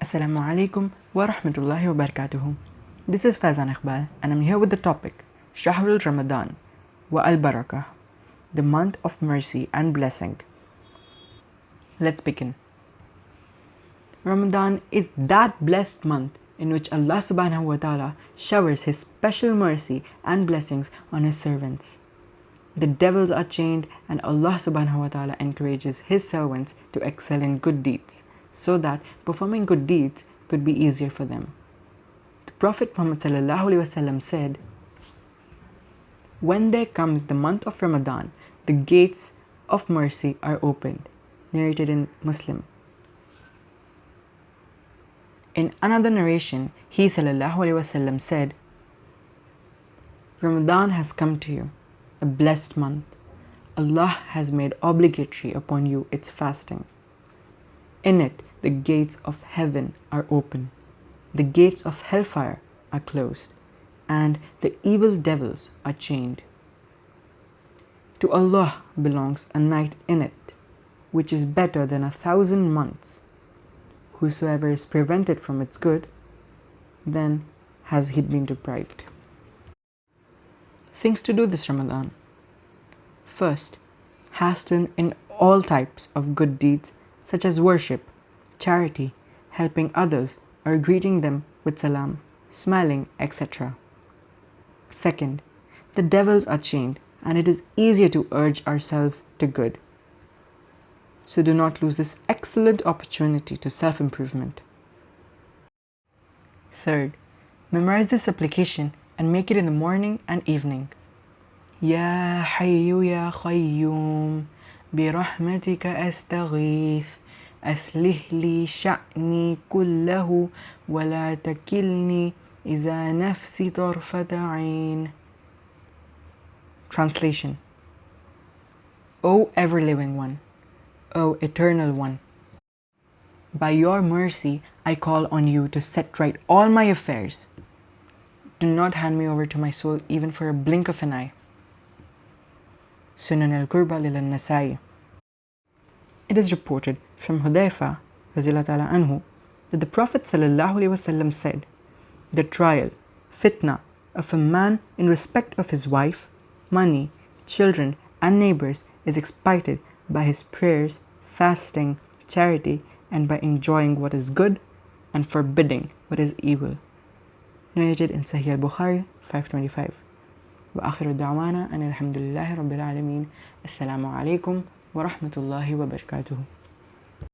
Assalamu alaikum wa rahmatullahi wa barakatuhu. This is Faizan Iqbal and I'm here with the topic Shahr Al Ramadan wa Al Barakah, the month of mercy and blessing. Let's begin. Ramadan is that blessed month in which Allah subhanahu wa ta'ala showers His special mercy and blessings on His servants. The devils are chained and Allah subhanahu wa ta'ala encourages His servants to excel in good deeds, so that performing good deeds could be easier for them. The Prophet Muhammad sallallahu alaihi wasallam said, "When there comes the month of Ramadan, the gates of mercy are opened," narrated in Muslim. In another narration, he sallallahu alaihi wasallam said, "Ramadan has come to you, a blessed month. Allah has made obligatory upon you its fasting. In it, the gates of heaven are open, the gates of hellfire are closed, and the evil devils are chained. To Allah belongs a night in it, which is better than 1,000 months. Whosoever is prevented from its good, then has he been deprived." Things to do this Ramadan. First, hasten in all types of good deeds such as worship, charity, helping others, or greeting them with salam, smiling, etc. Second, the devils are chained and it is easier to urge ourselves to good. So do not lose this excellent opportunity to self-improvement. Third, memorize this application and make it in the morning and evening. Ya Hayyu Ya Qayyum برحمتك أستغيث أصلح لي شأني كله ولا تكلني إلى نفسي طرفة عين. Translation: O ever-living one, O eternal one, by your mercy I call on you to set right all my affairs. Do not hand me over to my soul even for a blink of an eye. Sunan al-Qurba lil Nasai. It is reported from Hudayfa anhu that the Prophet ﷺ said, "The trial, fitna, of a man in respect of his wife, money, children, and neighbors is expiated by his prayers, fasting, charity, and by enjoying what is good and forbidding what is evil." Narrated in Sahih al-Bukhari 525. وآخر دعوانا أن الحمد لله رب العالمين. السلام عليكم ورحمة الله وبركاته.